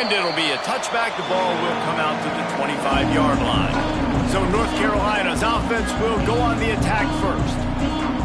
And it'll be a touchback. The ball will come out to the 25-yard line. So North Carolina's offense will go on the attack first.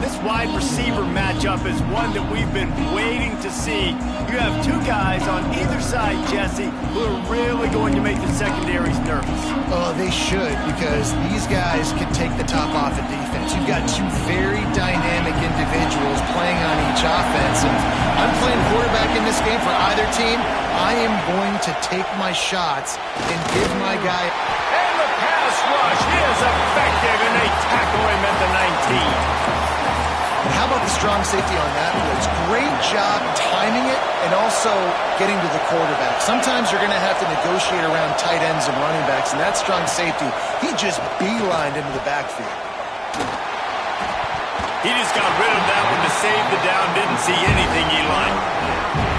This wide receiver matchup is one that we've been waiting to see. You have two guys on either side, Jesse, who are really going to make the secondaries nervous. Oh, they should, because these guys can take the top off of defense. You've got two very dynamic individuals playing on each offense, and I'm playing quarterback in this game for either team. I am going to take my shots and give my guy... And the pass rush is effective, and they tackle him at the 19. How about the strong safety on that blitz? Great job timing it and also getting to the quarterback. Sometimes you're going to have to negotiate around tight ends and running backs, and that strong safety, he just beelined into the backfield. He just got rid of that one to save the down. Didn't see anything he liked.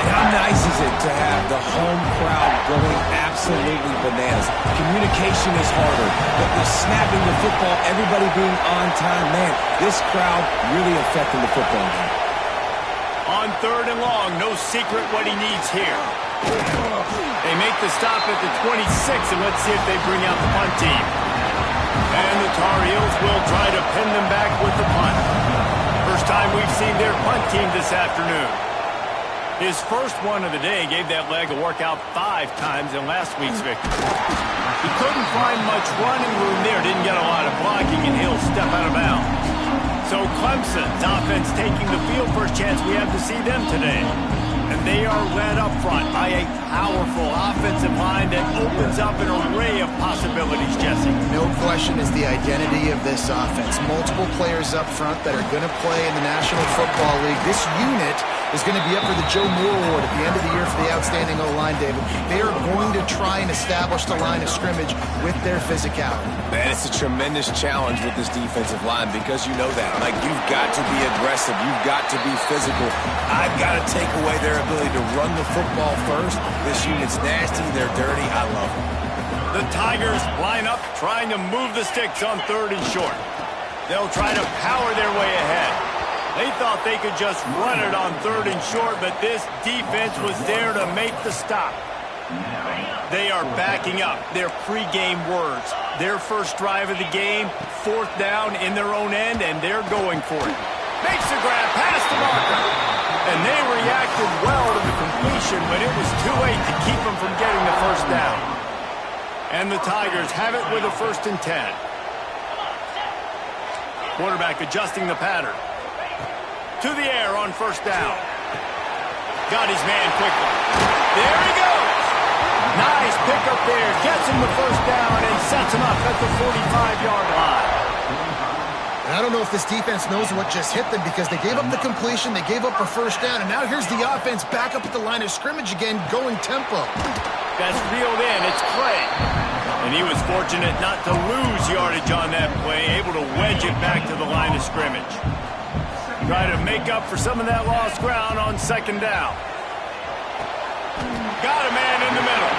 How nice is it to have the home crowd going absolutely bananas? Communication is harder, but the snapping the football, everybody being on time, man, this crowd really affecting the football game. On 3rd and long, no secret what he needs here. They make the stop at the 26, and let's see if they bring out the punt team. And the Tar Heels will try to pin them back with the punt. First time we've seen their punt team this afternoon. His first one of the day gave that leg a workout 5 times in last week's victory. He couldn't find much running room there, didn't get a lot of blocking, and he'll step out of bounds. So Clemson's offense taking the field. First chance we have to see them today. And they are led up front by a powerful offensive line that opens up an array of possibilities, Jesse. No question is the identity of this offense. Multiple players up front that are going to play in the National Football League. This unit is going to be up for the Joe Moore Award at the end of the year for the outstanding O-line, David. They are going to try and establish the line of scrimmage with their physicality. Man, it's a tremendous challenge with this defensive line because you know that. Like, you've got to be aggressive. You've got to be physical. I've got to take away their ability to run the football first. This unit's nasty. They're dirty. I love them. The Tigers line up, trying to move the sticks on 3rd and short. They'll try to power their way ahead. They thought they could just run it on 3rd and short, but this defense was there to make the stop. They are backing up their pregame words. Their first drive of the game, 4th down in their own end, and they're going for it. Makes the grab, past the marker. And they reacted well to the completion, but it was too late to keep them from getting the first down. And the Tigers have it with a 1st and 10. Quarterback adjusting the pattern. To the air on 1st down. Got his man quickly. There he goes. Nice pickup there. Gets him the 1st down and sets him up at the 45-yard line. And I don't know if this defense knows what just hit them because they gave up the completion, they gave up a 1st down, and now here's the offense back up at the line of scrimmage again, going tempo. That's reeled in. It's Clay. And he was fortunate not to lose yardage on that play, able to wedge it back to the line of scrimmage. Try to make up for some of that lost ground on 2nd down. Got a man in the middle.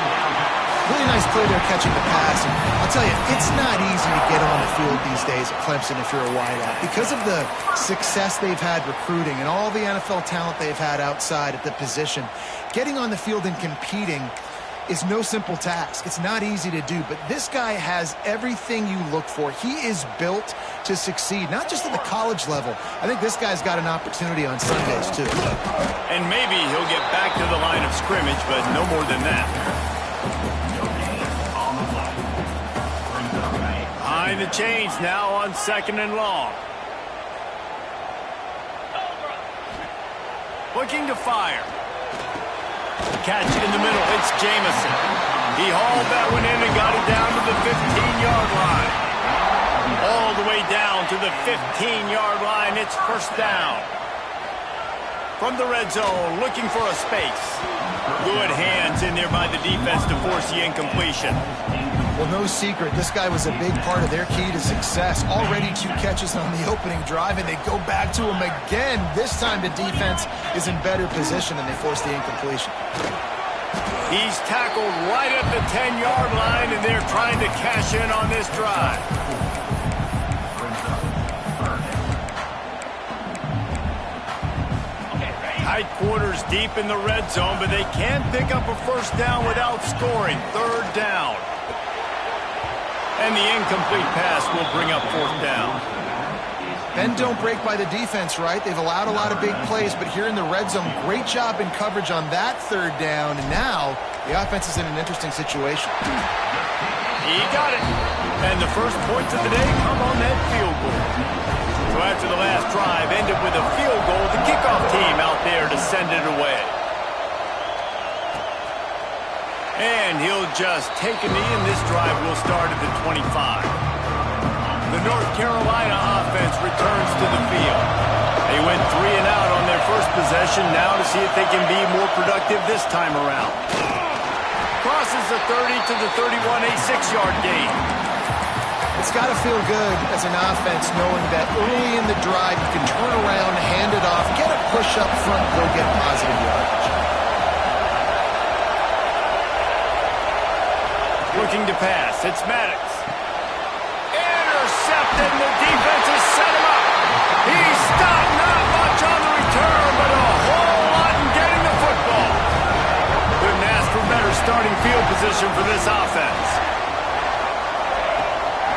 Really nice play there catching the pass. And I'll tell you, it's not easy to get on the field these days at Clemson if you're a wideout. Because of the success they've had recruiting and all the NFL talent they've had outside at the position, getting on the field and competing is no simple task. It's not easy to do, but this guy has everything you look for. He is built to succeed, not just at the college level. I think this guy's got an opportunity on Sundays, too. And maybe he'll get back to the line of scrimmage, but no more than that. Behind the chains now on 2nd and long. Looking to fire. Catch in the middle. It's Jamison. He hauled that one in and got it down to the 15-yard line. All the way down to the 15-yard line. It's 1st down. From the red zone, looking for a space. Good hands in there by the defense to force the incompletion. Well, no secret, this guy was a big part of their key to success. Already 2 catches on the opening drive, and they go back to him again. This time the defense is in better position, and they force the incompletion. He's tackled right at the 10-yard line, and they're trying to cash in on this drive. Tight quarters deep in the red zone, but they can pick up a first down without scoring. Third down. And the incomplete pass will bring up fourth down. Bend don't break by the defense, right? They've allowed a lot of big plays, but here in the red zone, great job in coverage on that third down. And now the offense is in an interesting situation. He got it. And the first points of the day come on that field goal. So after the last drive ended with a field goal, the kickoff team out there to send it away. And he'll just take a knee, and this drive will start at the 25. The North Carolina offense returns to the field. They went 3 and out on their first possession, now to see if they can be more productive this time around. Crosses the 30 to the 31, a 6-yard gain. It's got to feel good as an offense knowing that early in the drive you can turn around, hand it off, get a push up front, go get positive yardage. Looking to pass, it's Maddox. Intercepted, and the defense has set him up. He stopped, not much on the return, but a whole lot in getting the football. Couldn't ask for better starting field position for this offense.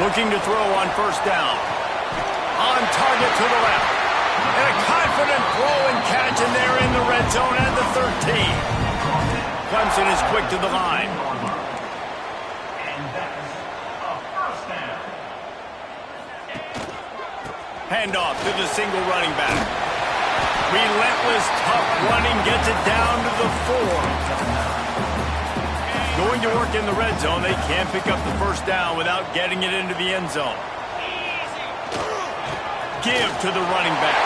Looking to throw on first down. On target to the left. And a confident throw and catch, and they're in the red zone at the 13. Clemson is quick to the line. Handoff to the single running back. Relentless, tough running, gets it down to the 4. Going to work in the red zone, they can't pick up the first down without getting it into the end zone. Give to the running back.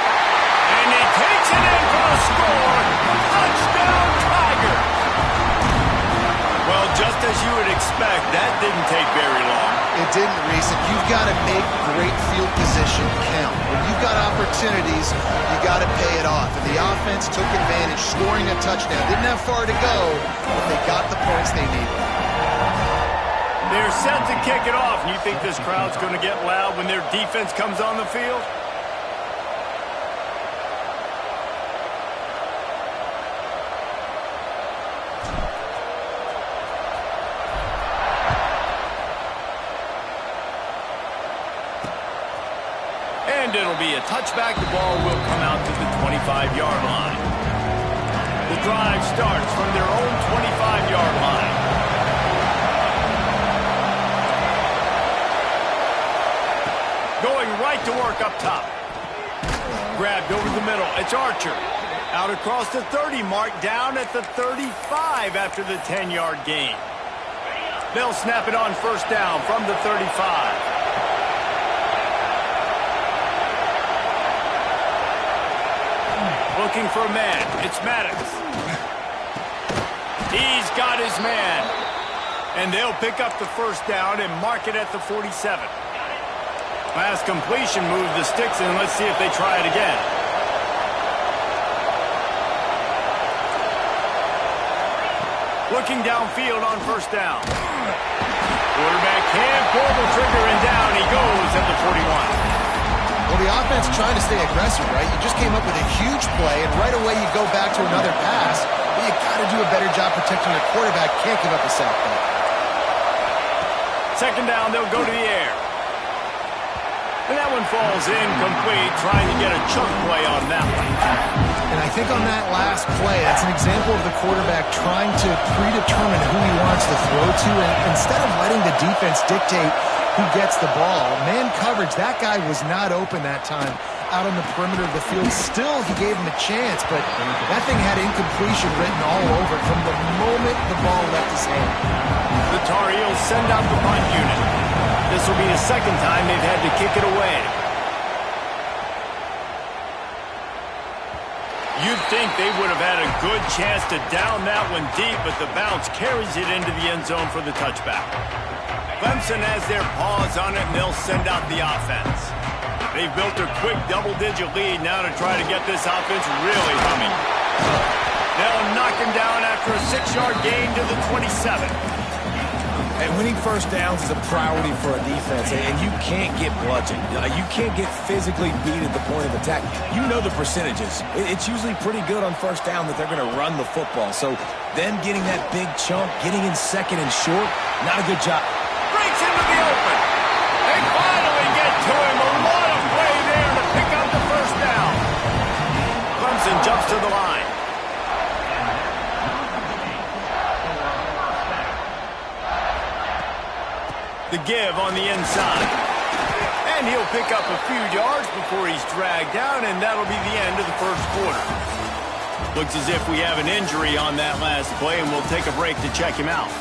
And he takes it in for the score. Touchdown, Tiger. Well, just as you would expect, that didn't take very long. It didn't, Reese. You've got to make great field position count. When you've got opportunities, you got to pay it off. And the offense took advantage, scoring a touchdown. Didn't have far to go, but they got the points they needed. They're set to kick it off. And you think this crowd's going to get loud when their defense comes on the field? And it'll be a touchback. The ball will come out to the 25-yard line. The drive starts from their own 25-yard line. Going right to work up top. Grabbed over the middle. It's Archer. Out across the 30 mark, down at the 35 after the 10-yard gain. They'll snap it on first down from the 35. Looking for a man. It's Maddox. He's got his man. And they'll pick up the first down and mark it at the 47. Last completion moved the sticks, and let's see if they try it again. Looking downfield on first down. Quarterback can't pull the trigger, and down he goes at the 41. Well, the offense trying to stay aggressive, right? You just came up with a huge play, and right away you go back to another pass. But you got to do a better job protecting your quarterback. Can't give up a sack there. Second down, they'll go to the air. And that one falls incomplete, trying to get a chunk play on that one. And I think on that last play, that's an example of the quarterback trying to predetermine who he wants to throw to, and instead of letting the defense dictate who gets the ball. Man coverage, that guy was not open that time out on the perimeter of the field. Still, he gave him a chance, but that thing had incompletion written all over it from the moment the ball left his hand. The Tar Heels send out the punt unit. This will be the second time they've had to kick it away. You'd think they would have had a good chance to down that one deep, but the bounce carries it into the end zone for the touchback. Clemson has their paws on it, and they'll send out the offense. They've built a quick double-digit lead now to try to get this offense really humming. They'll knock him down after a 6-yard gain to the 27. And winning first downs is a priority for a defense, and you can't get bludgeoned. You can't get physically beat at the point of attack. You know the percentages. It's usually pretty good on first down that they're going to run the football. So them getting that big chunk, getting in second and short, not a good job. Breaks into the open. They finally get to him. A lot of play there to pick up the first down. Clemson jumps to the line. The give on the inside. And he'll pick up a few yards before he's dragged down, and that'll be the end of the first quarter. Looks as if we have an injury on that last play, and we'll take a break to check him out.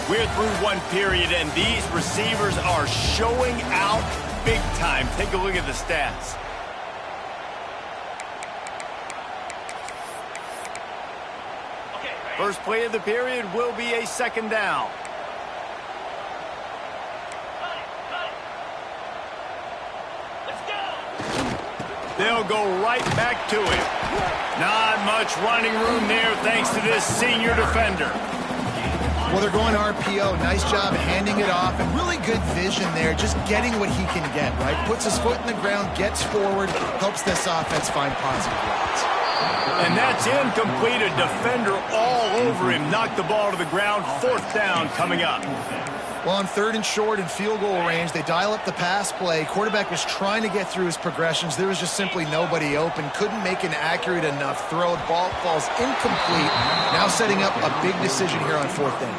We're through one period, and these receivers are showing out big time. Take a look at the stats. First play of the period will be a second down. They'll go right back to him. Not much running room there thanks to this senior defender. Well, they're going RPO. Nice job handing it off, and really good vision there, just getting what he can get, right? Puts his foot in the ground, gets forward, helps this offense find positive routes. And that's incomplete. A defender all over him. Knocked the ball to the ground. Fourth down coming up. Well, on third and short and field goal range, they dial up the pass play. Quarterback was trying to get through his progressions. There was just simply nobody open. Couldn't make an accurate enough throw. Ball falls incomplete. Now setting up a big decision here on fourth down.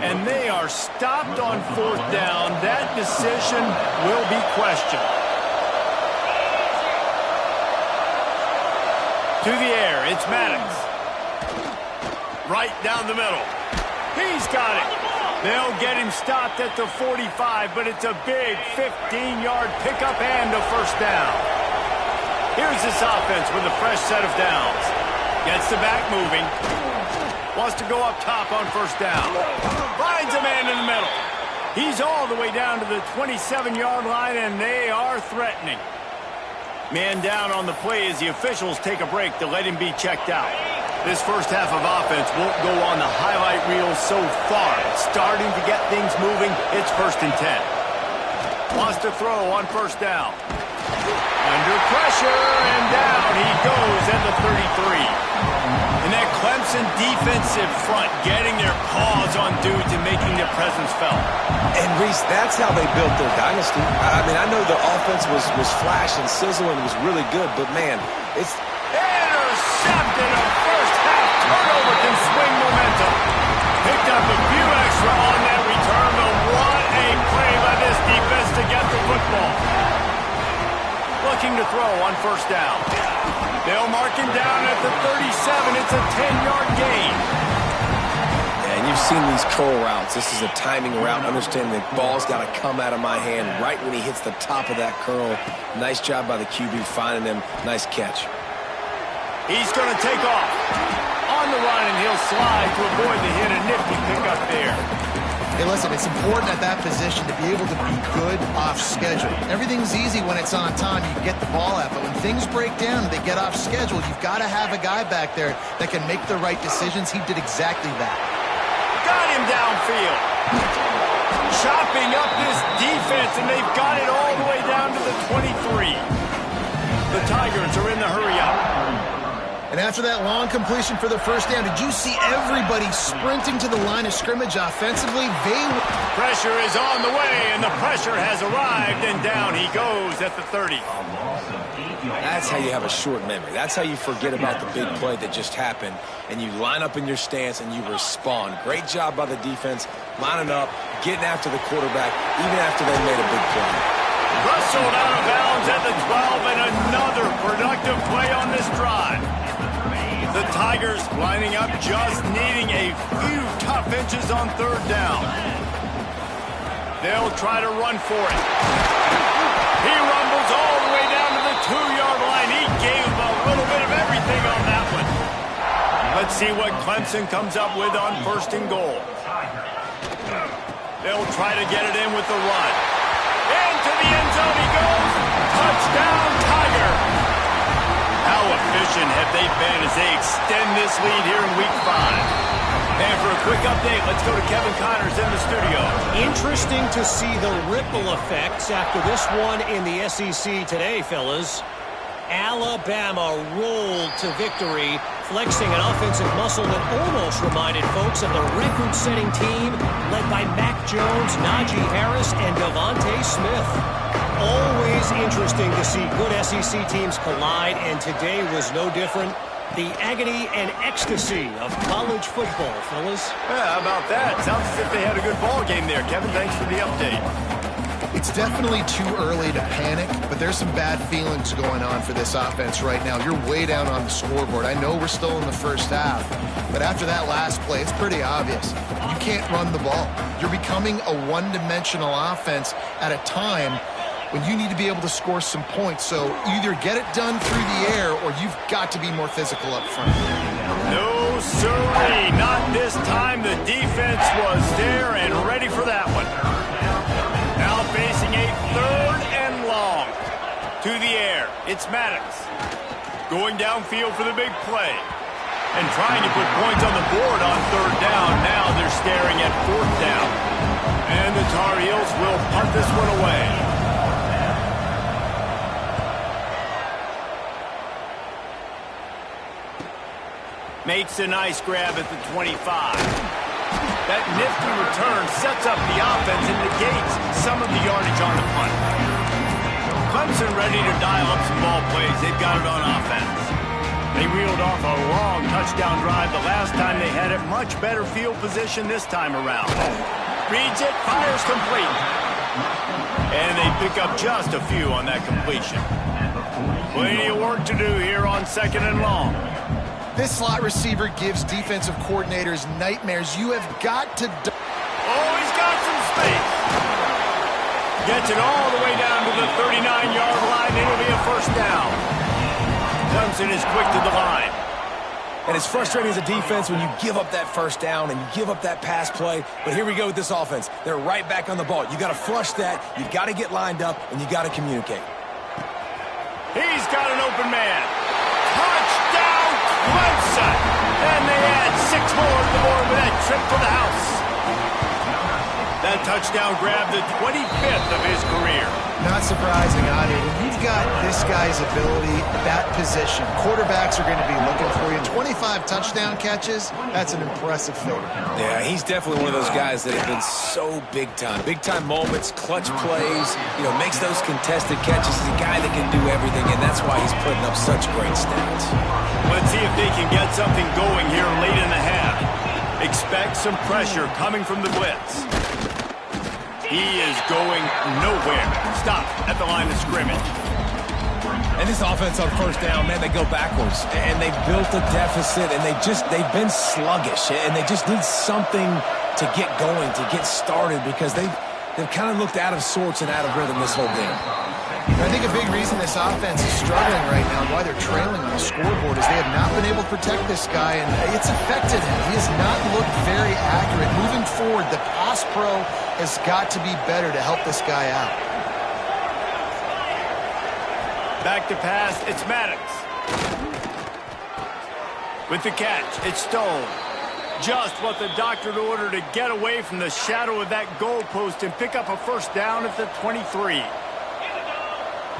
And they are stopped on fourth down. That decision will be questioned. To the air, it's Maddox. Right down the middle. He's got it. They'll get him stopped at the 45, but it's a big 15-yard pickup and a first down. Here's this offense with a fresh set of downs. Gets the back moving. Wants to go up top on first down. Finds a man in the middle. He's all the way down to the 27-yard line, and they are threatening. Man down on the play as the officials take a break to let him be checked out. This first half of offense won't go on the highlight reel so far. It's starting to get things moving. It's 1st and 10. Wants to throw on first down. Under pressure, and down he goes at the 33. And that Clemson defensive front getting their paws on dudes and making their presence felt. And, Reese, that's how they built their dynasty. I mean, I know the offense was flash and sizzle and was really good, but, man, it's... Intercepted. A first-half turnover can swing momentum. Picked up a few extra on that return, but what a play by this defense to get the football. Looking to throw on first down. They'll mark him down at the 37. It's a 10-yard gain. And you've seen these curl routes. This is a timing route. Understand the ball's got to come out of my hand right when he hits the top of that curl. Nice job by the QB finding him. Nice catch. He's going to take off. On the run, and he'll slide to avoid the hit. A nifty pickup there. Hey, listen, it's important at that position to be able to be good off schedule. Everything's easy when it's on time. You can get the ball out. But when things break down, they get off schedule, you've got to have a guy back there that can make the right decisions. He did exactly that. Got him downfield. Chopping up this defense, and they've got it all the way down to the 23. The Tigers are in the hurry-up. And after that long completion for the first down, did you see everybody sprinting to the line of scrimmage offensively? Pressure is on the way, and the pressure has arrived, and down he goes at the 30. That's how you have a short memory. That's how you forget about the big play that just happened, and you line up in your stance and you respond. Great job by the defense, lining up, getting after the quarterback, even after they made a big play. Rustled out of bounds at the 12, and another productive play on this drive. The Tigers lining up, just needing a few tough inches on third down. They'll try to run for it. He rumbles all the way down to the 2-yard line. He gave a little bit of everything on that one. Let's see what Clemson comes up with on 1st and goal. They'll try to get it in with the run. Into the end zone he goes. Touchdown, Tiger. How efficient have they been as they extend this lead here in Week 5. And for a quick update, let's go to Kevin Connors in the studio. Interesting to see the ripple effects after this one in the SEC today, fellas. Alabama rolled to victory, flexing an offensive muscle that almost reminded folks of the record-setting team led by Mac Jones, Najee Harris, and Devontae Smith. Always interesting to see good SEC teams collide, and today was no different. The agony and ecstasy of college football, fellas. Yeah, how about that? Sounds as if they had a good ball game there. Kevin, thanks for the update. It's definitely too early to panic, but there's some bad feelings going on for this offense right now. You're way down on the scoreboard. I know we're still in the first half, but after that last play, it's pretty obvious. You can't run the ball. You're becoming a one-dimensional offense at a time when you need to be able to score some points. So either get it done through the air or you've got to be more physical up front. No, sirree. Not this time. The defense was there and ready for that one. Now facing a 3rd and long. To the air. It's Maddox. Going downfield for the big play. And trying to put points on the board on 3rd down. Now they're staring at 4th down. And the Tar Heels will punt this one away. Makes a nice grab at the 25. That nifty return sets up the offense and negates some of the yardage on the punt. Clemson ready to dial up some ball plays. They've got it on offense. They reeled off a long touchdown drive the last time they had it. Much better field position this time around. Reads it, fires complete. And they pick up just a few on that completion. Plenty of work to do here on 2nd and long. This slot receiver gives defensive coordinators nightmares. You have got to... Oh, he's got some space. Gets it all the way down to the 39-yard line. It'll be a 1st down. Clemson is quick to the line. And it's frustrating as a defense when you give up that 1st down and you give up that pass play. But here we go with this offense. They're right back on the ball. You got to flush that. You've got to get lined up, and you got to communicate. He's got an open man. Touchdown, Clemson! And they add 6 more to the board with that trip to the house. That touchdown grabbed the 25th of his career. Not surprising, Adi. When you've got this guy's ability, that position, quarterbacks are going to be looking for you. 25 touchdown catches, that's an impressive figure. Yeah, he's definitely one of those guys that have been so big time. Big time moments, clutch plays, makes those contested catches. He's a guy that can do everything, and that's why he's putting up such great stats. Let's see if they can get something going here late in the half. Expect some pressure coming from the blitz. He is going nowhere. Stop at the line of scrimmage. And this offense on 1st down, man, they go backwards. And they built a deficit, and they've been sluggish. And they just need something to get going, to get started, because they've kind of looked out of sorts and out of rhythm this whole game. I think a big reason this offense is struggling right now and why they're trailing on the scoreboard is they have not been able to protect this guy, and it's affected him. He has not looked very accurate. Moving forward, the pass pro has got to be better to help this guy out. Back to pass, it's Maddox. With the catch, it's Stone. Just what the doctor ordered to get away from the shadow of that goalpost and pick up a 1st down at the 23.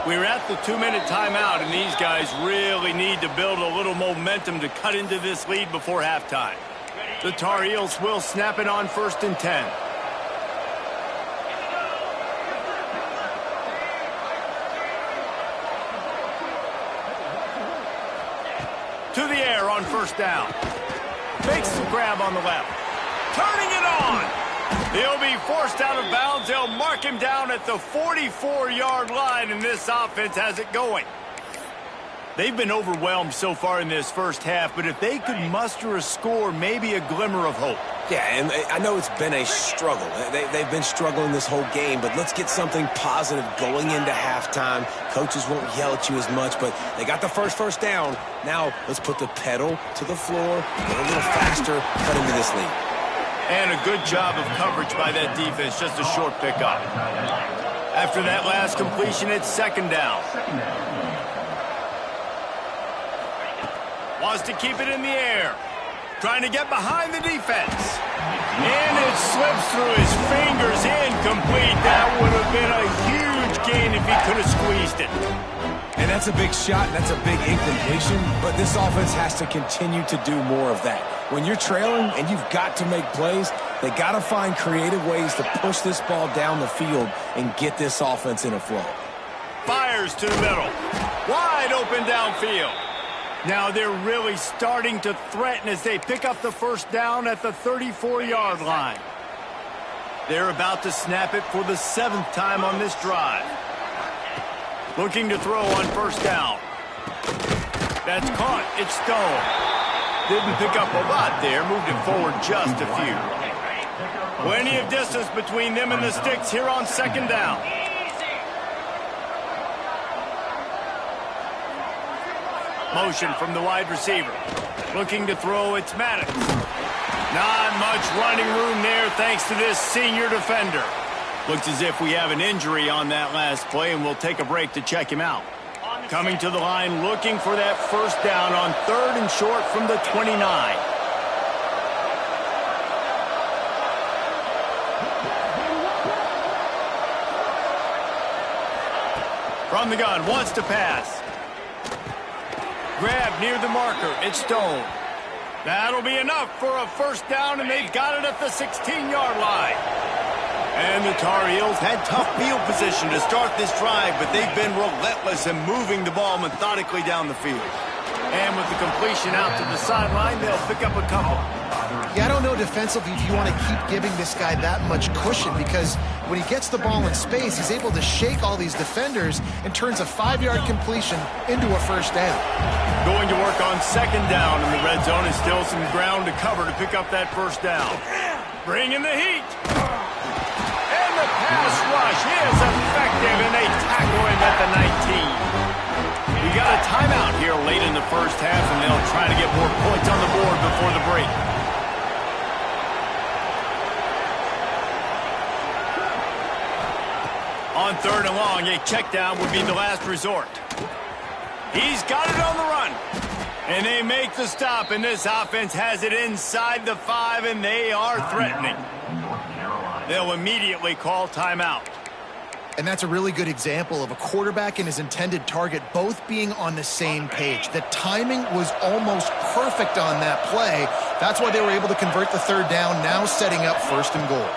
We're at the 2-minute timeout, and these guys really need to build a little momentum to cut into this lead before halftime. The Tar Heels will snap it on 1st and 10. To the air on 1st down. Makes the grab on the left. Turning it on. He'll be forced out of bounds. They'll mark him down at the 44-yard line, and this offense has it going. They've been overwhelmed so far in this first half, but if they could muster a score, maybe a glimmer of hope. Yeah, and I know it's been a struggle. They've been struggling this whole game, but let's get something positive going into halftime. Coaches won't yell at you as much, but they got the first down. Now let's put the pedal to the floor, get a little faster, cut into this lead. And a good job of coverage by that defense, just a short pickup. After that last completion, it's 2nd down. wants to keep it in the air. Trying to get behind the defense. And it slips through his fingers. Incomplete. That would have been a huge gain if he could have squeezed it. And that's a big shot, and that's a big incompletion, but this offense has to continue to do more of that. When you're trailing and you've got to make plays, they got to find creative ways to push this ball down the field and get this offense in a flow. Fires to the middle. Wide open downfield. Now they're really starting to threaten as they pick up the first down at the 34-yard line. They're about to snap it for the 7th time on this drive. Looking to throw on first down. That's caught. It's Stone. Didn't pick up a lot there. Moved it forward just a few. Plenty of distance between them and the sticks here on second down. Motion from the wide receiver. Looking to throw, it's Maddox. Not much running room there thanks to this senior defender. Looks as if we have an injury on that last play, and we'll take a break to check him out. Coming to the line, looking for that first down on 3rd and short from the 29. From the gun, wants to pass. Grab near the marker. It's Stone. That'll be enough for a first down, and they've got it at the 16-yard line. And the Tar Heels had tough field position to start this drive, but they've been relentless in moving the ball methodically down the field. And with the completion out to the sideline, they'll pick up a couple. Yeah, I don't know defensively if you want to keep giving this guy that much cushion, because when he gets the ball in space, he's able to shake all these defenders and turns a 5-yard completion into a first down. Going to work on second down, and the red zone is still some ground to cover to pick up that first down. Bringing the heat. And the pass rush is effective, and they tackle him at the 19. We got a timeout here late in the first half, and they'll try to get more points on the board before the break. On 3rd and long, a check down would be the last resort. He's got it on the run. And they make the stop, and this offense has it inside the 5, and they are threatening. They'll immediately call timeout. And that's a really good example of a quarterback and his intended target both being on the same page. The timing was almost perfect on that play. That's why they were able to convert the 3rd down, now setting up 1st and goal.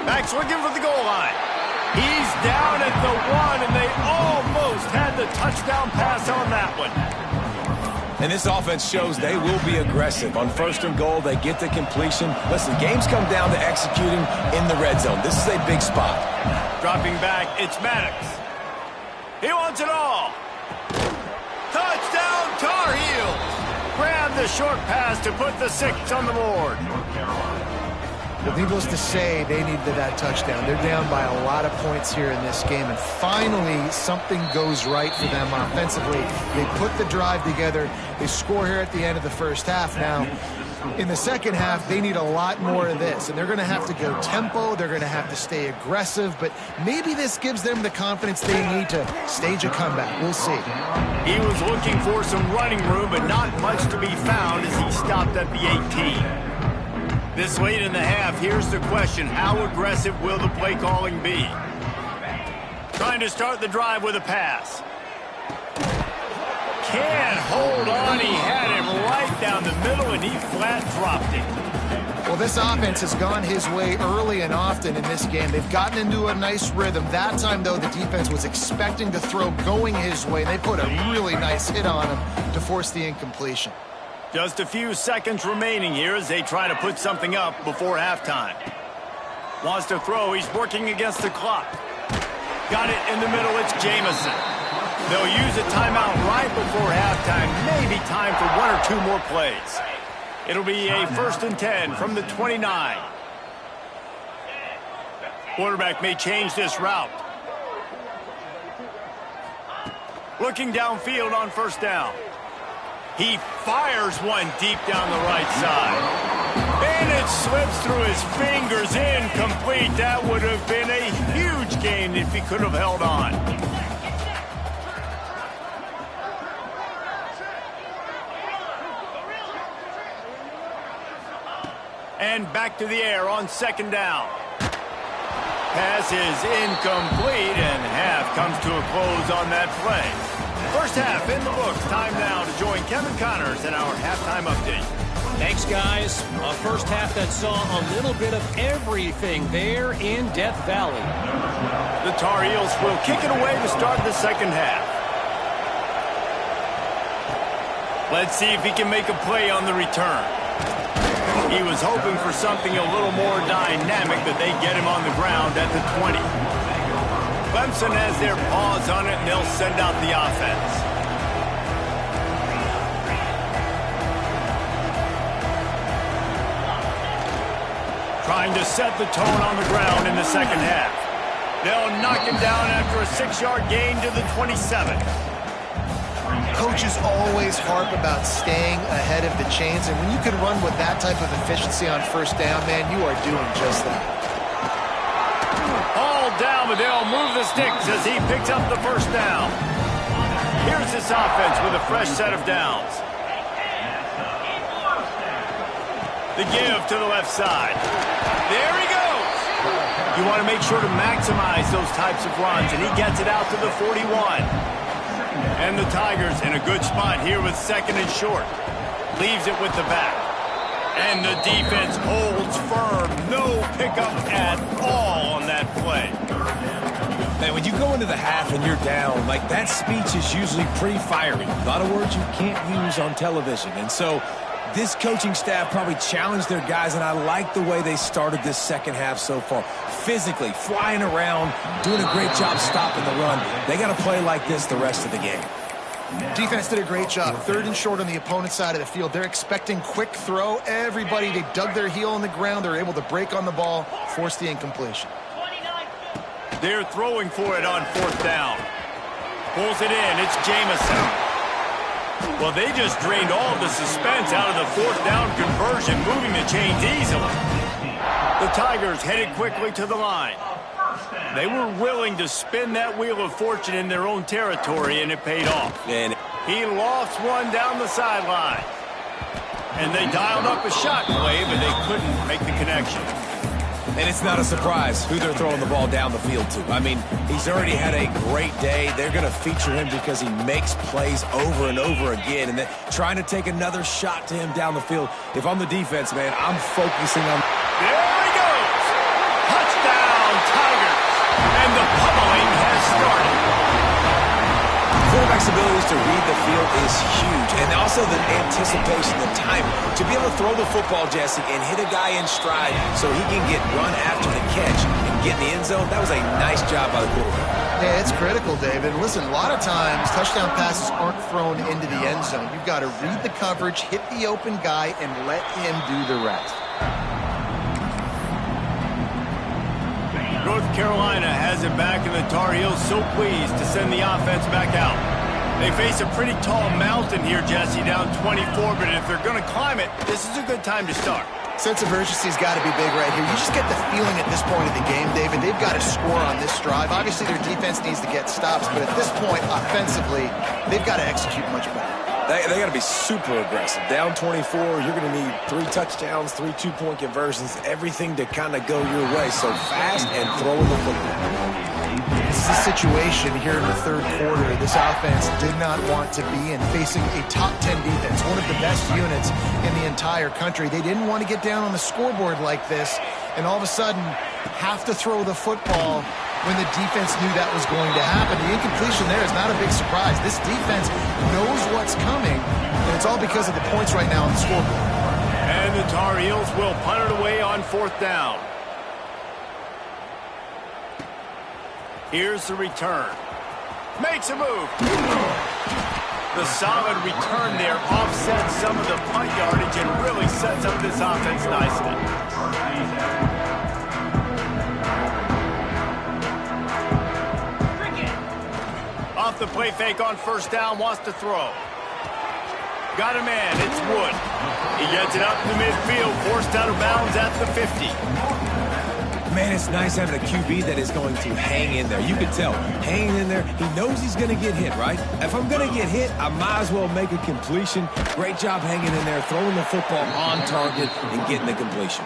Back's looking for the goal line. He's down at the 1, and they almost had the touchdown pass on that one. And this offense shows they will be aggressive. On 1st and goal, they get the completion. Listen, games come down to executing in the red zone. This is a big spot. Dropping back, it's Maddox. He wants it all. Touchdown, Tar Heels. Grab the short pass to put the 6 on the board. Well, needless to say, they needed that touchdown. They're down by a lot of points here in this game, and finally something goes right for them offensively. They put the drive together. They score here at the end of the first half. Now, in the second half, they need a lot more of this, and they're going to have to go tempo. They're going to have to stay aggressive, but maybe this gives them the confidence they need to stage a comeback. We'll see. He was looking for some running room, but not much to be found as he stopped at the 18. This late in the half, here's the question. How aggressive will the play calling be? Trying to start the drive with a pass. Can't hold on. He had him right down the middle, and he flat dropped it. Well, this offense has gone his way early and often in this game. They've gotten into a nice rhythm. That time, though, the defense was expecting to throw going his way. They put a really nice hit on him to force the incompletion. Just a few seconds remaining here as they try to put something up before halftime. Wants to throw. He's working against the clock. Got it in the middle. It's Jamison. They'll use a timeout right before halftime. Maybe time for 1 or 2 more plays. It'll be a 1st and 10 from the 29. Quarterback may change this route. Looking downfield on first down. He fires one deep down the right side. And it slips through his fingers. Incomplete. That would have been a huge gain if he could have held on. And back to the air on second down. Pass is incomplete, and half comes to a close on that play. First half in the books. Time now to join Kevin Connors in our halftime update. Thanks, guys. A first half that saw a little bit of everything there in Death Valley. The Tar Heels will kick it away to start the second half. Let's see if he can make a play on the return. He was hoping for something a little more dynamic, but they get him on the ground at the 20. Clemson has their paws on it, and they'll send out the offense. Trying to set the tone on the ground in the second half. They'll knock him down after a 6-yard gain to the 27. Coaches always harp about staying ahead of the chains, and when you can run with that type of efficiency on first down, man, you are doing just that. All down, but they'll move the sticks as he picks up the first down. Here's this offense with a fresh set of downs. The give to the left side. There he goes. You want to make sure to maximize those types of runs, and he gets it out to the 41. And the Tigers in a good spot here with second and short. Leaves it with the back. And the defense holds firm. No pickup at all on that play. Man, when you go into the half and you're down, like, that speech is usually pretty fiery. A lot of words you can't use on television. And so this coaching staff probably challenged their guys, and I like the way they started this second half so far. Physically, flying around, doing a great job stopping the run. They got to play like this the rest of the game. Defense did a great job. Third and short on the opponent's side of the field. They're expecting quick throw. Everybody, they dug their heel on the ground. They're able to break on the ball, force the incompletion. They're throwing for it on fourth down. Pulls it in. It's Jamison. Well, they just drained all the suspense out of the fourth down conversion, moving the chains easily. The Tigers headed quickly to the line. They were willing to spin that wheel of fortune in their own territory, and it paid off. And he lost one down the sideline. And they dialed up a shot play, but they couldn't make the connection. And it's not a surprise who they're throwing the ball down the field to. I mean, he's already had a great day. They're going to feature him because he makes plays over and over again. And then trying to take another shot to him down the field. If I'm the defense, man, I'm focusing on... There he goes! Touchdown, Tigers! And the pummeling has started. Quarterback's abilities to read the field is huge, and also the anticipation, the timing. To be able to throw the football, Jesse, and hit a guy in stride so he can get run after the catch and get in the end zone, that was a nice job by the quarterback. Yeah, it's critical, David. Listen, a lot of times touchdown passes aren't thrown into the end zone. You've got to read the coverage, hit the open guy, and let him do the rest. North Carolina has it back, and the Tar Heels so pleased to send the offense back out. They face a pretty tall mountain here, Jesse, down 24, but if they're going to climb it, this is a good time to start. Sense of urgency's got to be big right here. You just get the feeling at this point of the game, David, they've got to score on this drive. Obviously, their defense needs to get stops, but at this point, offensively, they've got to execute much better. They got to be super aggressive. Down 24, you're going to need 3 touchdowns, 3 two-point conversions, everything to kind of go your way. So fast and throwing the football. This is a situation here in the third quarter this offense did not want to be in, facing a top 10 defense, one of the best units in the entire country. They didn't want to get down on the scoreboard like this, and all of a sudden have to throw the football when the defense knew that was going to happen. The incompletion there is not a big surprise. This defense knows what's coming, and it's all because of the points right now on the scoreboard. And the Tar Heels will punt it away on fourth down. Here's the return. Makes a move. The solid return there offsets some of the punt yardage and really sets up this offense nicely. Off the play fake on first down, wants to throw. Got a man, it's Wood. He gets it up to midfield, forced out of bounds at the 50. Man, it's nice having a QB that is going to hang in there. You can tell, hanging in there, he knows he's going to get hit, right? If I'm going to get hit, I might as well make a completion. Great job hanging in there, throwing the football on target and getting the completion.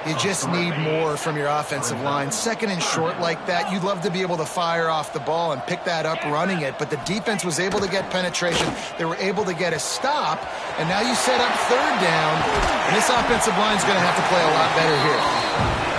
You just need more from your offensive line. Second and short like that, you'd love to be able to fire off the ball and pick that up running it, but the defense was able to get penetration. They were able to get a stop, and now you set up third down, and this offensive line is going to have to play a lot better here.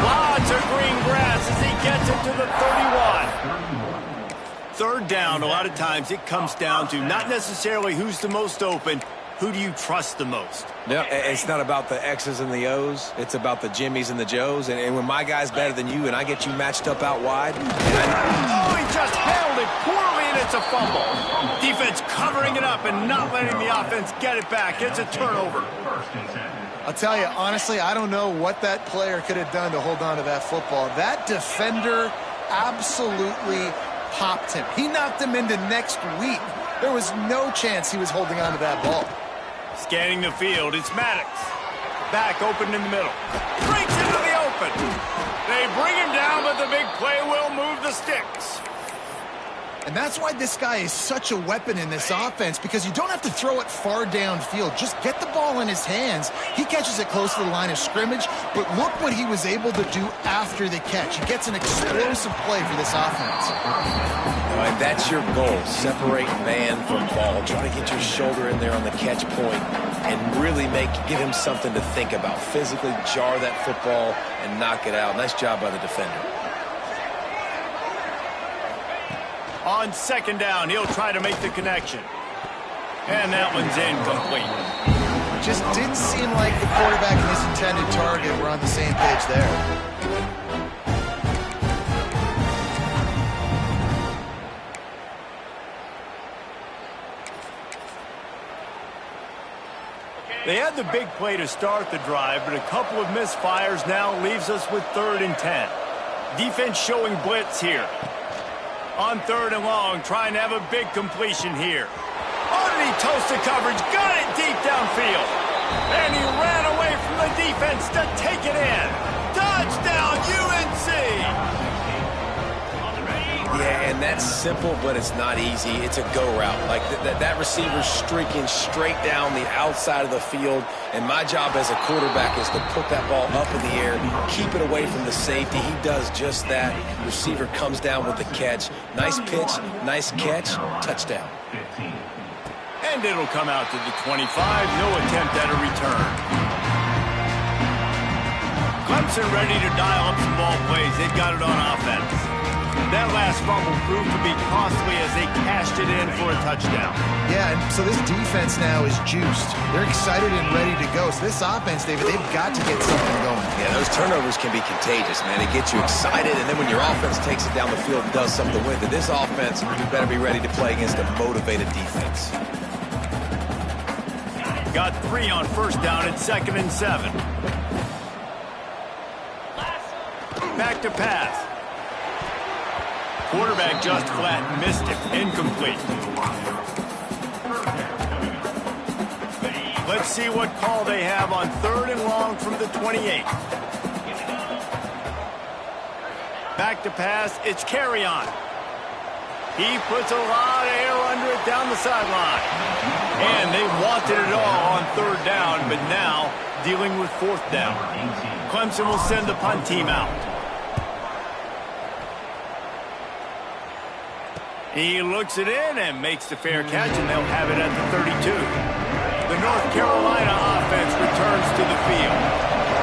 Lots of green grass as he gets it to the 31. Third down, a lot of times it comes down to not necessarily who's the most open, who do you trust the most? Yeah, it's not about the X's and the O's. It's about the Jimmys and the Joes. And when my guy's better than you and I get you matched up out wide. Oh, he just handled it poorly, and it's a fumble. Defense covering it up and not letting the offense get it back. It's a turnover. I'll tell you, honestly, I don't know what that player could have done to hold on to that football. That defender absolutely popped him. He knocked him into next week. There was no chance he was holding on to that ball. Scanning the field, it's Maddox. Back open in the middle. Breaks into the open. They bring him down, but the big play will move the sticks. And that's why this guy is such a weapon in this offense, because you don't have to throw it far downfield. Just get the ball in his hands. He catches it close to the line of scrimmage, but look what he was able to do after the catch. He gets an explosive play for this offense. All right, that's your goal. Separate man from ball. Try to get your shoulder in there on the catch point and really give him something to think about. Physically jar that football and knock it out. Nice job by the defender. On second down, he'll try to make the connection. And that one's incomplete. Just didn't seem like the quarterback and his intended target were on the same page there. They had the big play to start the drive, but a couple of misfires now leaves us with 3rd and 10. Defense showing blitz here. On 3rd and long, trying to have a big completion here. Underneath toasted coverage, got it deep downfield. And he ran away from the defense to take it in. Touchdown, UNC! Yeah, and that's simple, but it's not easy. It's a go route. Like that receiver's streaking straight down the outside of the field, and my job as a quarterback is to put that ball up in the air, keep it away from the safety. He does just that. Receiver comes down with the catch. Nice pitch, nice catch, touchdown. And it'll come out to the 25. No attempt at a return. Clemson ready to dial up some ball plays. They've got it on offense. That last fumble proved to be costly as they cashed it in for a touchdown. Yeah, and so this defense now is juiced. They're excited and ready to go. So this offense, David, they've got to get something going. Yeah, those turnovers can be contagious, man. It gets you excited, and then when your offense takes it down the field and does something with it, this offense, you better be ready to play against a motivated defense. Got 3 on 1st down at 2nd and 7. Back to pass. Quarterback just flat missed it. Incomplete. Let's see what call they have on 3rd and long from the 28. Back to pass. It's Carry-On. He puts a lot of air under it down the sideline. And they wanted it all on 3rd down, but now dealing with 4th down. Clemson will send the punt team out. He looks it in and makes the fair catch, and they'll have it at the 32. The North Carolina offense returns to the field.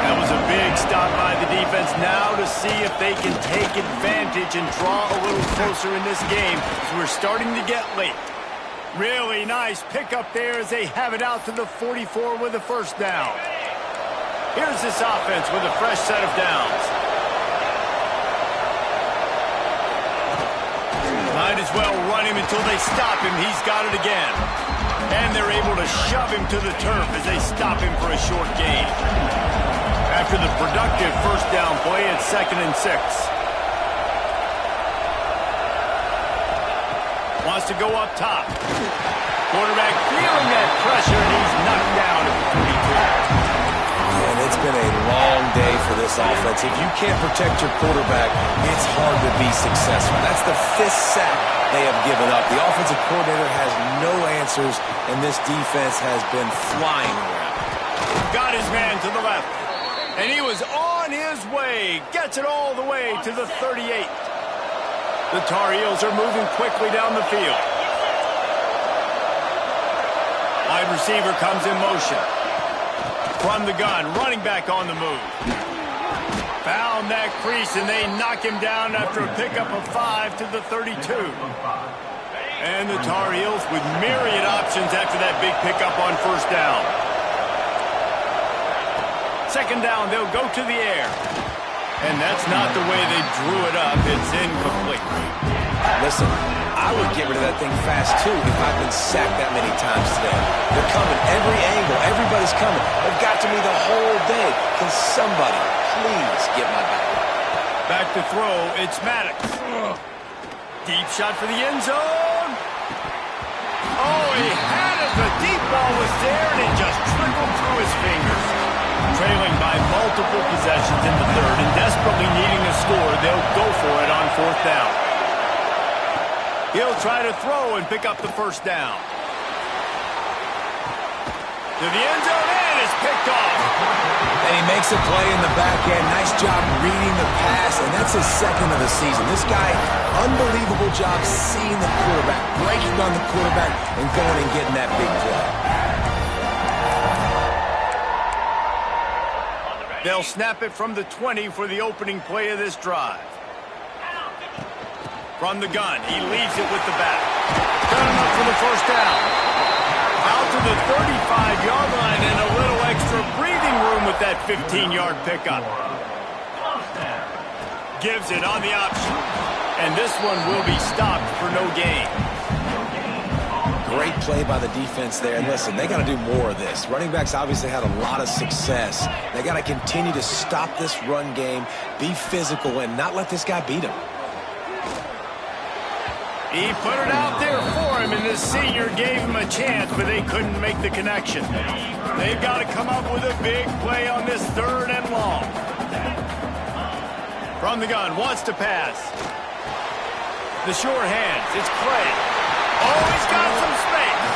That was a big stop by the defense now to see if they can take advantage and draw a little closer in this game as we're starting to get late. Really nice pickup there as they have it out to the 44 with a 1st down. Here's this offense with a fresh set of downs. Might as well run him until they stop him. He's got it again. And they're able to shove him to the turf as they stop him for a short gain. After the productive 1st down play, it's 2nd and 6. Wants to go up top. Quarterback feeling that pressure, and he's knocked down at the 32. And it's been a long day for this offense. If you can't protect your quarterback, it's hard to be successful. That's the 5th sack they have given up. The offensive coordinator has no answers, and this defense has been flying around. Got his man to the left, and he was on his way. Gets it all the way to the 38. The Tar Heels are moving quickly down the field. Wide receiver comes in motion. From the gun, running back on the move. Found that crease, and they knock him down after a pickup of 5 to the 32. And the Tar Heels with myriad options after that big pickup on first down. Second down, they'll go to the air. And that's not the way they drew it up. It's incomplete. Listen, I would get rid of that thing fast, too, if I've been sacked that many times today. They're coming every angle. Everybody's coming. They've got to me the whole day. Can somebody please get my back? Back to throw, it's Maddox. Deep shot for the end zone. Oh, he had it. The deep ball was there, and it just trickled through his fingers. Trailing by multiple possessions in the third and desperately needing a score, they'll go for it on fourth down. He'll try to throw and pick up the first down. To the end zone, and it's picked off. And he makes a play in the back end. Nice job reading the pass, and that's his second of the season. This guy, unbelievable job seeing the quarterback, breaking on the quarterback, and going and getting that big play. They'll snap it from the 20 for the opening play of this drive. From the gun, he leaves it with the back. Got him up for the first down. Out to the 35-yard line and a little extra breathing room with that 15-yard pickup. Gives it on the option. And this one will be stopped for no gain. Great play by the defense there. And listen, they got to do more of this. Running backs obviously had a lot of success. They got to continue to stop this run game, be physical, and not let this guy beat him. He put it out there for him, and this senior gave him a chance, but they couldn't make the connection. They've got to come up with a big play on this third and long. From the gun, wants to pass. The sure hands, it's Clay. Oh, he's got some space.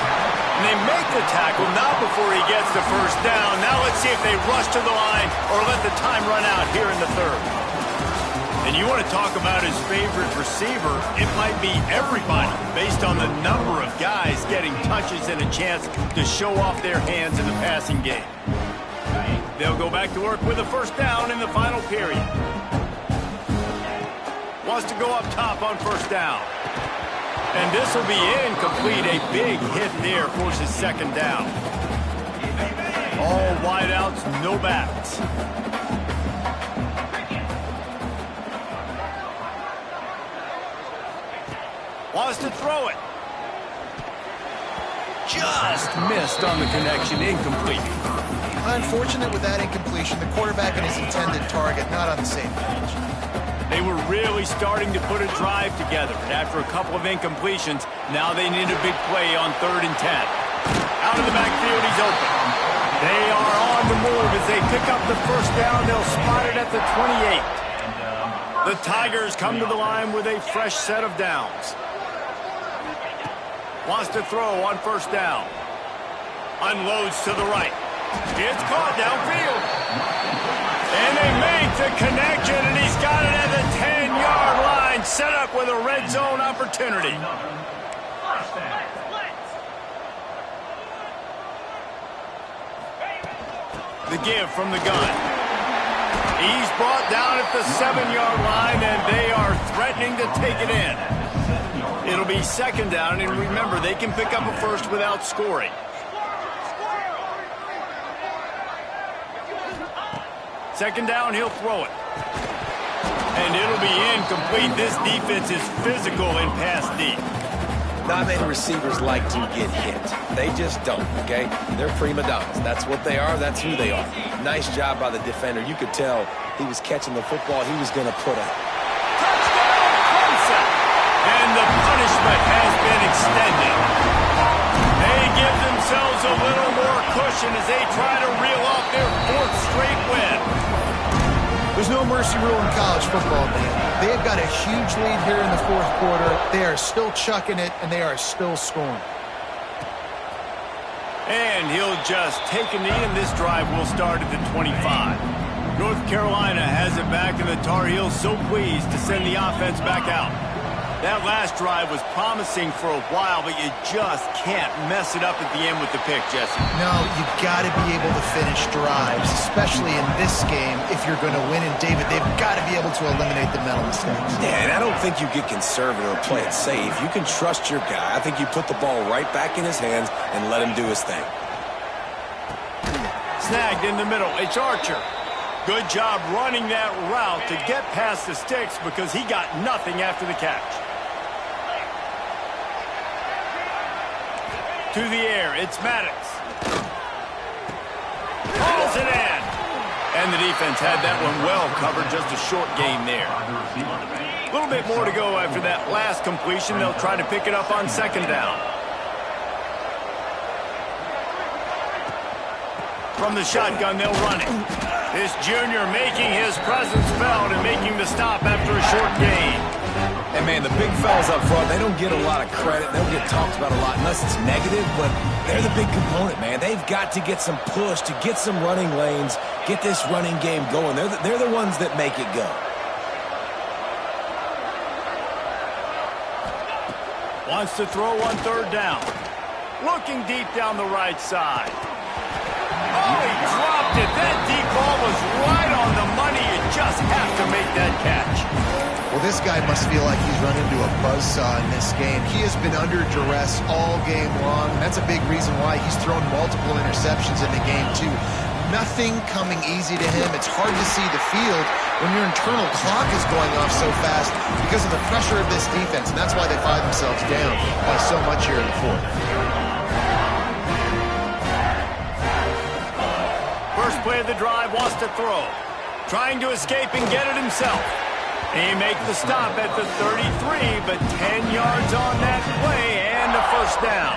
And they make the tackle, not before he gets the first down. Now let's see if they rush to the line or let the time run out here in the third. And you want to talk about his favorite receiver, it might be everybody based on the number of guys getting touches and a chance to show off their hands in the passing game. They'll go back to work with a first down in the final period. Wants to go up top on first down. And this will be incomplete. A big hit there forces second down. All wideouts, no backs. Wants to throw it. Just missed on the connection, incomplete. Unfortunate with that incompletion. The quarterback and his intended target not on the same page. They were really starting to put a drive together. And after a couple of incompletions, now they need a big play on 3rd and 10. Out of the backfield, he's open. They are on the move as they pick up the first down. They'll spot it at the 28. The Tigers come to the line with a fresh set of downs. Wants to throw on first down. Unloads to the right. It's caught downfield. And they make the connection, and he's got it at the 10-yard line, set up with a red zone opportunity. The give from the gun. He's brought down at the 7-yard line, and they are threatening to take it in. It'll be second down, and remember, they can pick up a first without scoring. Second down, he'll throw it. And it'll be incomplete. This defense is physical in pass deep. Not many receivers like to get hit. They just don't, okay? They're prima donnas. That's what they are. That's who they are. Nice job by the defender. You could tell he was catching the football. He was going to put a touchdown, Clemson. And the punishment has been extended. They give themselves themselves a little more cushion as they try to reel off their 4th straight win. There's no mercy rule in college football, man. They've got a huge lead here in the 4th quarter. They are still chucking it, and they are still scoring. And he'll just take a knee, and this drive will start at the 25. North Carolina has it back, and the Tar Heels so pleased to send the offense back out. That last drive was promising for a while, but you just can't mess it up at the end with the pick, Jesse. No, you've got to be able to finish drives, especially in this game if you're going to win. And, David, they've got to be able to eliminate the mental mistakes. Yeah, and I don't think you get conservative or play it safe. You can trust your guy. I think you put the ball right back in his hands and let him do his thing. Snagged in the middle. It's Archer. Good job running that route to get past the sticks because he got nothing after the catch. To the air, it's Maddox. Hauls it in. And the defense had that one well covered, just a short gain there. A little bit more to go after that last completion. They'll try to pick it up on 2nd down. From the shotgun, they'll run it. This junior making his presence felt and making the stop after a short gain. And, man, the big fellas up front, they don't get a lot of credit. They don't get talked about a lot unless it's negative, but they're the big component, man. They've got to get some push, to get some running lanes, get this running game going. They're the ones that make it go. Wants to throw on 3rd down. Looking deep down the right side. Oh, he dropped it. That deep ball was right on the money. You just have to make that catch. Well, this guy must feel like he's run into a buzzsaw in this game. He has been under duress all game long. That's a big reason why he's thrown multiple interceptions in the game, too. Nothing coming easy to him. It's hard to see the field when your internal clock is going off so fast because of the pressure of this defense, and that's why they find themselves down by so much here in the 4th. First play of the drive, wants to throw. Trying to escape and get it himself. He makes the stop at the 33, but 10 yards on that play and a 1st down.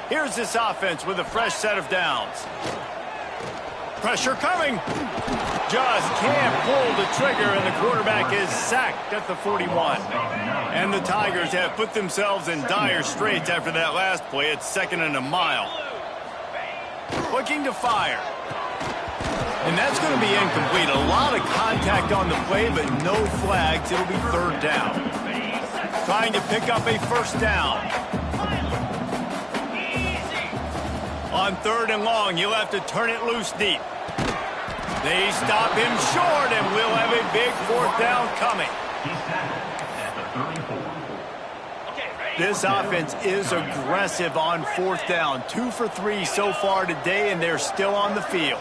Here's this offense with a fresh set of downs. Pressure coming. Just can't pull the trigger, and the quarterback is sacked at the 41. And the Tigers have put themselves in dire straits after that last play. It's 2nd and a mile. Looking to fire. And that's going to be incomplete. A lot of contact on the play, but no flags. It'll be 3rd down. Trying to pick up a 1st down. On 3rd and long, you'll have to turn it loose deep. They stop him short, and we'll have a big 4th down coming. This offense is aggressive on 4th down. 2 for 3 so far today, and they're still on the field.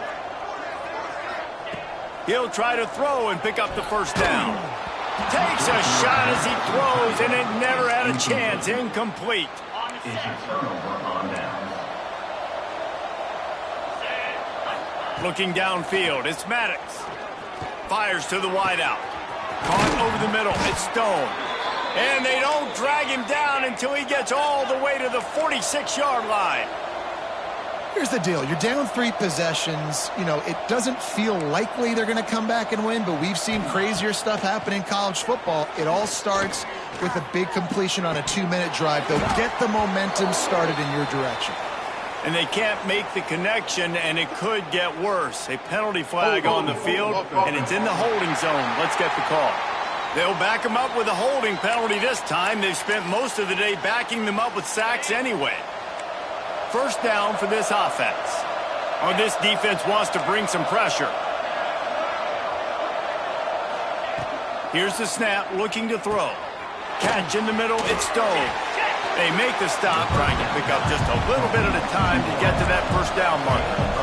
He'll try to throw and pick up the 1st down. Takes a shot as he throws, and it never had a chance. Incomplete. Looking downfield, it's Maddox. Fires to the wideout. Caught over the middle, it's Stone. And they don't drag him down until he gets all the way to the 46-yard line. Here's the deal. You're down 3 possessions. You know, it doesn't feel likely they're going to come back and win, but we've seen crazier stuff happen in college football. It all starts with a big completion on a 2-minute drive. They'll get the momentum started in your direction. And they can't make the connection, and it could get worse. A penalty flag on the field, and it's in the holding zone. Let's get the call. They'll back them up with a holding penalty this time. They've spent most of the day backing them up with sacks anyway. 1st down for this offense. Or this defense wants to bring some pressure. Here's the snap, looking to throw. Catch in the middle, it's Stone. They make the stop, trying to pick up just a little bit at a time to get to that 1st down marker.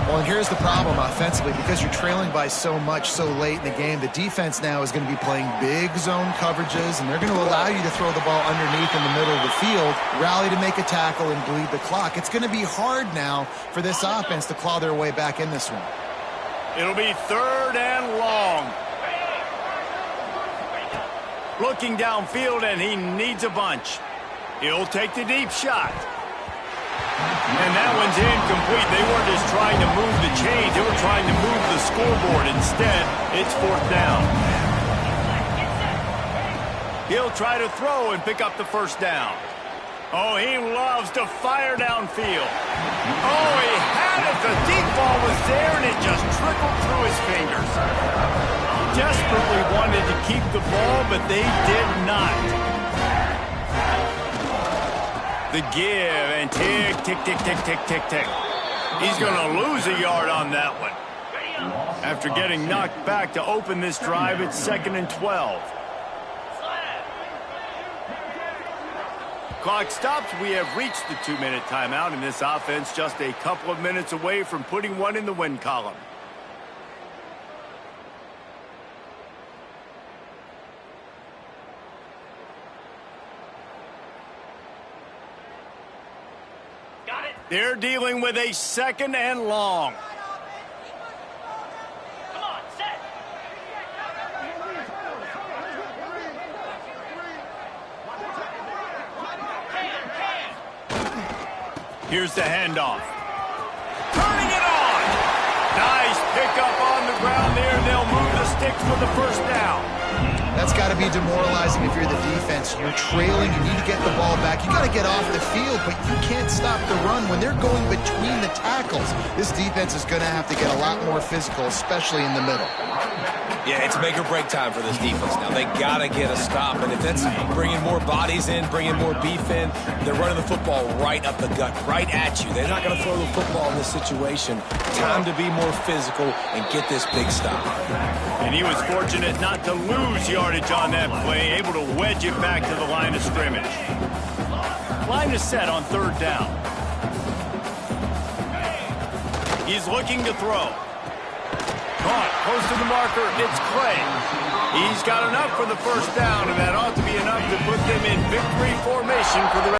Well, and here's the problem offensively. Because you're trailing by so much so late in the game, the defense now is going to be playing big zone coverages, and they're going to allow you to throw the ball underneath in the middle of the field, rally to make a tackle, and bleed the clock. It's going to be hard now for this offense to claw their way back in this one. It'll be 3rd and long. Looking downfield, and he needs a bunch. He'll take the deep shot. one's incomplete. They weren't just trying to move the chains. They were trying to move the scoreboard. Instead, it's 4th down. He'll try to throw and pick up the 1st down. Oh, he loves to fire downfield. Oh, he had it. The deep ball was there, and it just trickled through his fingers. Desperately wanted to keep the ball, but they did not. The give, and tick, tick, tick, tick, tick, tick, tick. He's going to lose a yard on that one. After getting knocked back to open this drive, it's 2nd and 12. Clock stops. We have reached the 2-minute timeout, and this offense just a couple of minutes away from putting one in the win column. Got it. They're dealing with a 2nd and long. Come on, set. Here's the handoff. Turning it on. Nice pickup on the ground there. They'll move the sticks for the 1st down. That's got to be demoralizing if you're the defense. You're trailing. You need to get the ball back. You got to get off the field, but you can't stop the run when they're going between the tackles. This defense is going to have to get a lot more physical, especially in the middle. Yeah, it's make or break time for this defense now. They got to get a stop, and if that's bringing more bodies in, bringing more beef in, they're running the football right up the gut, right at you. They're not going to throw the football in this situation. Time to be more physical and get this big stop. And he was fortunate not to lose yardage on that play, able to wedge it back to the line of scrimmage. Line is set on 3rd down. He's looking to throw. Caught, close to the marker, it's Clay. He's got enough for the 1st down, and that ought to be enough to put them in victory formation for the rest.